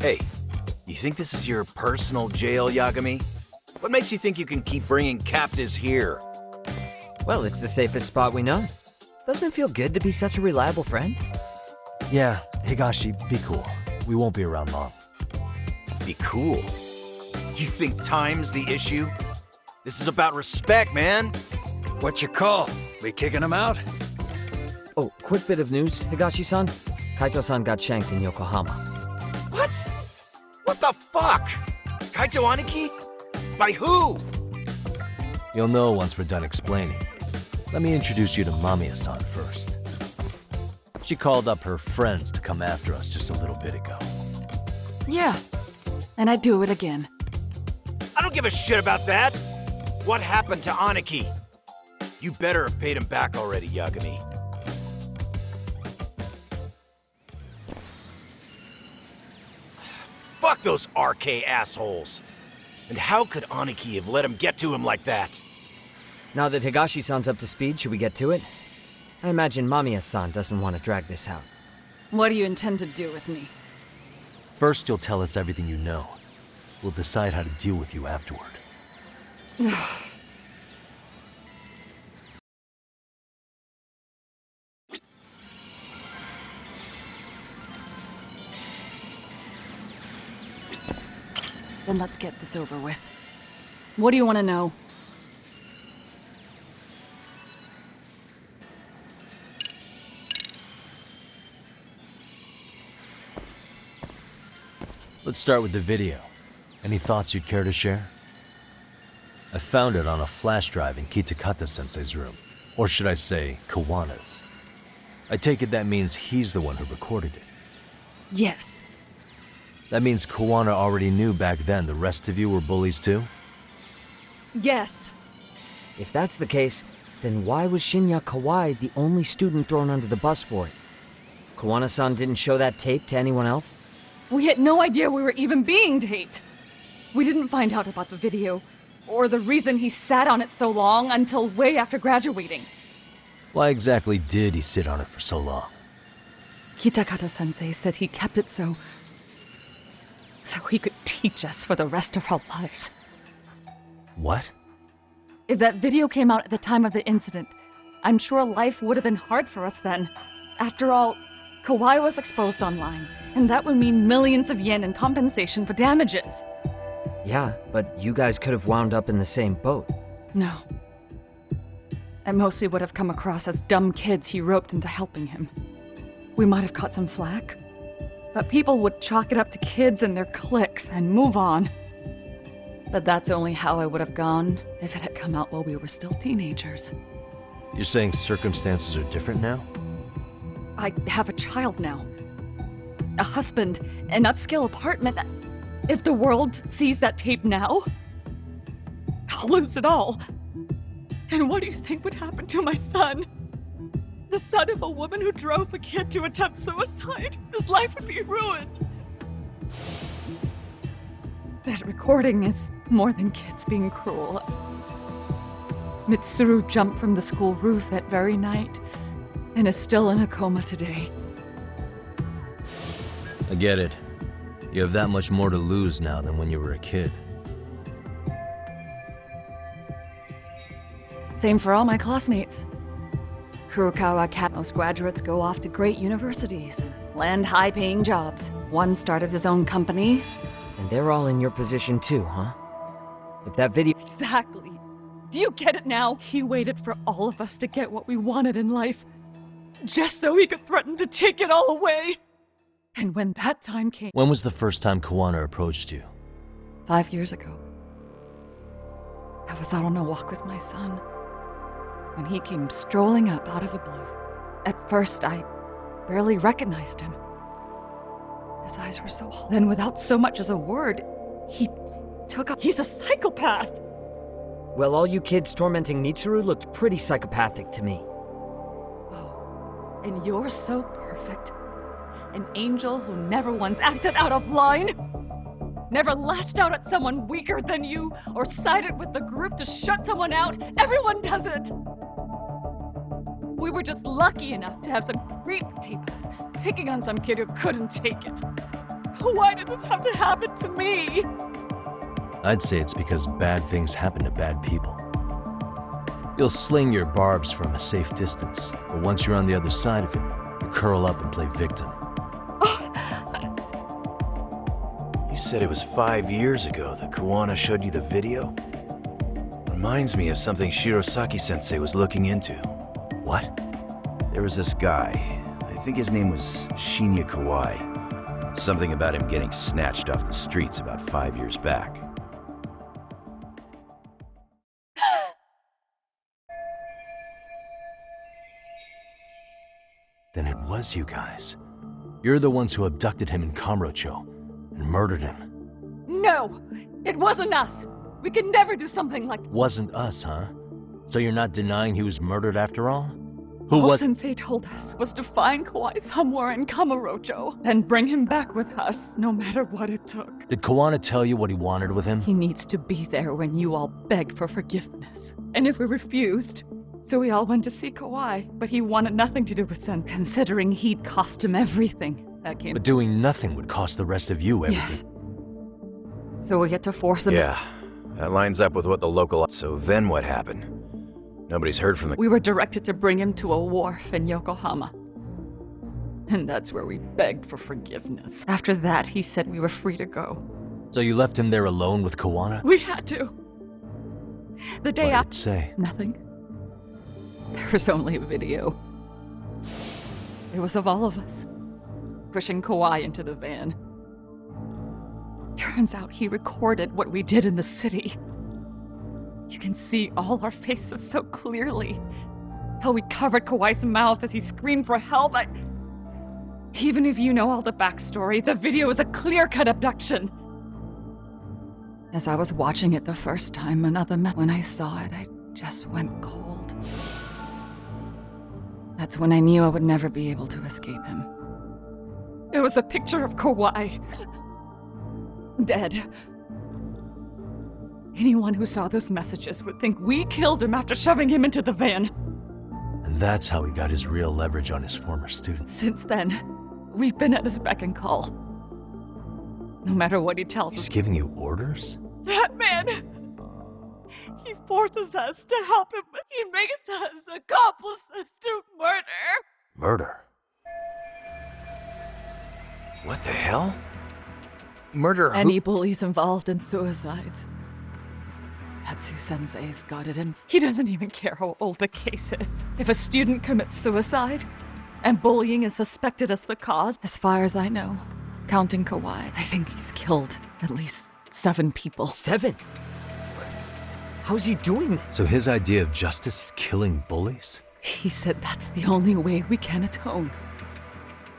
Hey, you think this is your personal jail, Yagami? What makes you think you can keep bringing captives here? Well, it's the safest spot we know. Doesn't it feel good to be such a reliable friend? Yeah, Higashi, be cool. We won't be around long. Be cool. You think time's the issue? This is about respect, man. What's your call? We kicking him out? Oh, quick bit of news, Higashi-san. Kaito-san got shanked in Yokohama. What? What the fuck? Kaito Aniki? By who? You'll know once we're done explaining. Let me introduce you to Mamiya-san first. She called up her friends to come after us just a little bit ago. Yeah, and I'd do it again. I don't give a shit about that. What happened to Aniki? You better have paid him back already, Yagami. Fuck those RK assholes. And how could Aniki have let him get to him like that? Now that Higashi-san's up to speed, should we get to it? I imagine Mamiya-san doesn't want to drag this out. What do you intend to do with me? First, you'll tell us everything you know. We'll decide how to deal with you afterward. Then let's get this over with. What do you want to know? Let's start with the video. Any thoughts you'd care to share? I found it on a flash drive in Kitakata-sensei's room. Or should I say, Kawana's. I take it that means he's the one who recorded it. Yes. That means Kawana already knew back then the rest of you were bullies too? Yes. If that's the case, then why was Shinya Kawai the only student thrown under the bus for it? Kawana-san didn't show that tape to anyone else? We had no idea we were even being taped. We didn't find out about the video, or the reason he sat on it so long until way after graduating. Why exactly did he sit on it for so long? Kitakata-sensei said he kept it so he could teach us for the rest of our lives. What? If that video came out at the time of the incident, I'm sure life would have been hard for us then. After all, Kawai was exposed online, and that would mean millions of yen in compensation for damages. Yeah, but you guys could have wound up in the same boat. No. At most, we would have come across as dumb kids he roped into helping him. We might have caught some flack, but people would chalk it up to kids and their cliques and move on. But that's only how I would have gone if it had come out while we were still teenagers. You're saying circumstances are different now? I have a child now. A husband, an upscale apartment. If the world sees that tape now, I'll lose it all. And what do you think would happen to my son? The son of a woman who drove a kid to attempt suicide. His life would be ruined. That recording is more than kids being cruel. Mitsuru jumped from the school roof that very night and is still in a coma today. I get it. You have that much more to lose now than when you were a kid. Same for all my classmates. Kurokawa Katnos graduates go off to great universities and land high-paying jobs. One started his own company. And they're all in your position too, huh? If that video— Exactly. Do you get it now? He waited for all of us to get what we wanted in life, just so he could threaten to take it all away. And when that time came— When was the first time Kawana approached you? 5 years ago. I was out on a walk with my son, when he came strolling up out of the blue. At first, I barely recognized him. His eyes were so hollow. Then, without so much as a word, he took up— He's a psychopath! Well, all you kids tormenting Mitsuru looked pretty psychopathic to me. Oh, and you're so perfect. An angel who never once acted out of line. Never lashed out at someone weaker than you, or sided with the group to shut someone out. Everyone does it! We were just lucky enough to have some creep tape us, picking on some kid who couldn't take it. Why did this have to happen to me? I'd say it's because bad things happen to bad people. You'll sling your barbs from a safe distance, but once you're on the other side of it, you curl up and play victim. You said it was 5 years ago that Kawana showed you the video? Reminds me of something Shirosaki-sensei was looking into. What? There was this guy. I think his name was Shinya Kawai. Something about him getting snatched off the streets about 5 years back. Then it was you guys. You're the ones who abducted him in Kamurocho and murdered him. No! It wasn't us! We could never do something like that. Wasn't us, huh? So you're not denying he was murdered after all? Who All was— Sensei told us was to find Kawai somewhere in Kamurocho and bring him back with us, no matter what it took. Did Kawana tell you what he wanted with him? He needs to be there when you all beg for forgiveness. And if we refused, so we all went to see Kawai, but he wanted nothing to do with Sen, considering he'd cost him everything. That came. But doing nothing would cost the rest of you everything. Yes. So we had to force him. Yeah, that lines up with what the local... So then what happened? Nobody's heard from the... We were directed to bring him to a wharf in Yokohama. And that's where we begged for forgiveness. After that, he said we were free to go. So you left him there alone with Kawana? We had to. The day What did after... it say? Nothing. There was only a video. It was of all of us, pushing Kawai into the van. Turns out he recorded what we did in the city. You can see all our faces so clearly. How we covered Kawai's mouth as he screamed for help. Even if you know all the backstory, the video is a clear-cut abduction. As I was watching it the first time, when I saw it, I just went cold. That's when I knew I would never be able to escape him. It was a picture of Kawai. Dead. Anyone who saw those messages would think we killed him after shoving him into the van. And that's how he got his real leverage on his former students. Since then, we've been at his beck and call. No matter what he tells us. He's giving you orders? That man! He forces us to help him. He makes us accomplices to murder. Murder? What the hell? Murder who? Any bullies involved in suicides. Katsu-sensei's got it in. He doesn't even care how old the case is. If a student commits suicide, and bullying is suspected as the cause, as far as I know, counting Kawai, I think he's killed at least 7 people. 7? How's he doing that? So his idea of justice is killing bullies? He said that's the only way we can atone.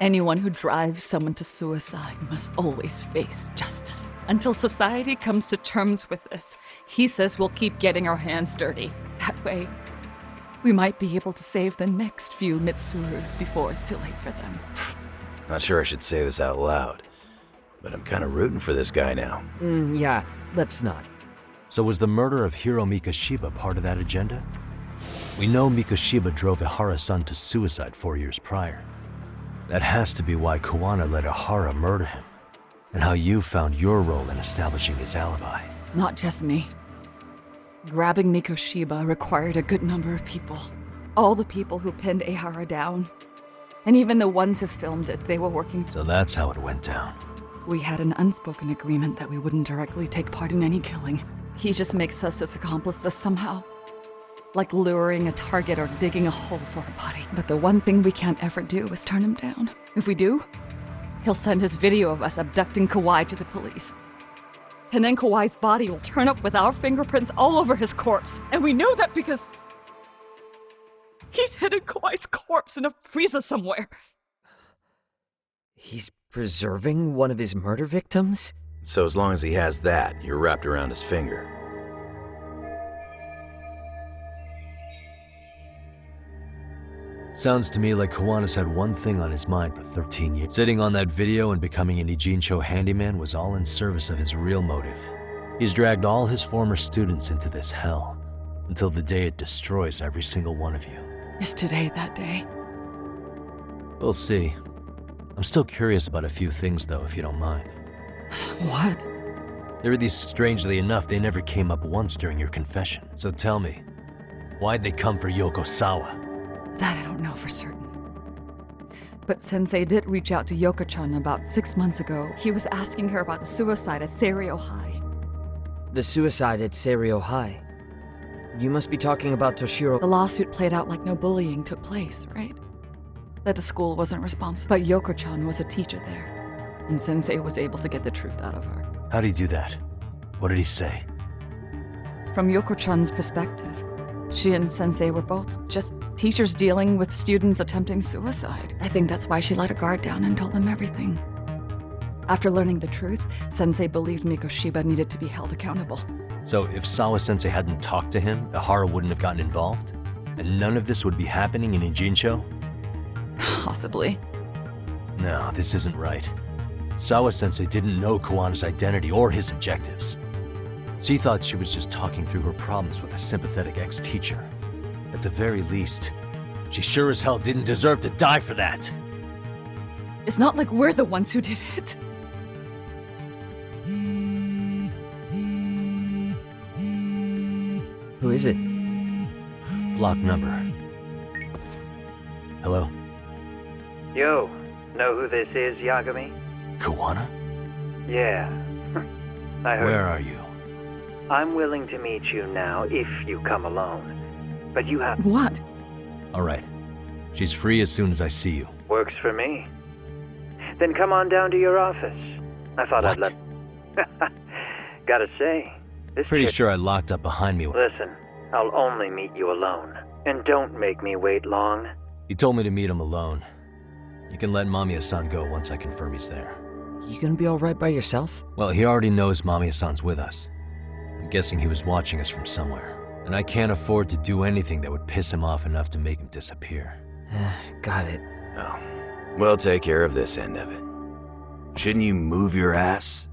Anyone who drives someone to suicide must always face justice. Until society comes to terms with this, he says we'll keep getting our hands dirty. That way, we might be able to save the next few Mitsurus before it's too late for them. Not sure I should say this out loud, but I'm kind of rooting for this guy now. Yeah, let's not. So was the murder of Hiro Mikoshiba part of that agenda? We know Mikoshiba drove Ihara-san to suicide 4 years prior. That has to be why Kawana let Ihara murder him, and how you found your role in establishing his alibi. Not just me. Grabbing Mikoshiba required a good number of people. All the people who pinned Ihara down. And even the ones who filmed it, they were working. So that's how it went down. We had an unspoken agreement that we wouldn't directly take part in any killing. He just makes us his accomplices somehow. Like luring a target or digging a hole for a body. But the one thing we can't ever do is turn him down. If we do, he'll send his video of us abducting Kawai to the police. And then Kawai's body will turn up with our fingerprints all over his corpse. And we know that because he's hidden Kawai's corpse in a freezer somewhere. He's preserving one of his murder victims? So as long as he has that, you're wrapped around his finger. Sounds to me like Kawana's had one thing on his mind for 13 years. Sitting on that video and becoming an Ijincho handyman was all in service of his real motive. He's dragged all his former students into this hell, until the day it destroys every single one of you. Is today that day? We'll see. I'm still curious about a few things, though, if you don't mind. What? There are these, strangely enough, they never came up once during your confession. So tell me, why'd they come for Yoko Sawa? That I don't know for certain. But Sensei did reach out to Yoko-chan about 6 months ago. He was asking her about the suicide at Seiryo High. The suicide at Seiryo High. You must be talking about Toshiro. The lawsuit played out like no bullying took place, right? That the school wasn't responsible. But Yoko-chan was a teacher there, and Sensei was able to get the truth out of her. How'd he do that? What did he say? From Yoko-chan's perspective, she and Sensei were both just teachers dealing with students attempting suicide. I think that's why she let her guard down and told them everything. After learning the truth, Sensei believed Mikoshiba needed to be held accountable. So if Sawa-sensei hadn't talked to him, Ihara wouldn't have gotten involved? And none of this would be happening in Ijincho? Possibly. No, this isn't right. Sawa-sensei didn't know Kawana's identity or his objectives. She thought she was just talking through her problems with a sympathetic ex-teacher. At the very least, she sure as hell didn't deserve to die for that. It's not like we're the ones who did it. Who is it? Block number. Hello? Yo, know who this is, Yagami? Kawana? Yeah. I heard. Where are you? I'm willing to meet you now if you come alone. But you have... What? Alright. She's free as soon as I see you. Works for me. Then come on down to your office. I thought I'd What? let... Gotta say, this Pretty chick... sure I locked up behind me. Listen, I'll only meet you alone. And don't make me wait long. He told me to meet him alone. You can let Mamiya-san go once I confirm he's there. You gonna be alright by yourself? Well, he already knows Mamiya-san's with us. I'm guessing he was watching us from somewhere. And I can't afford to do anything that would piss him off enough to make him disappear. Got it. Oh, we'll take care of this end of it. Shouldn't you move your ass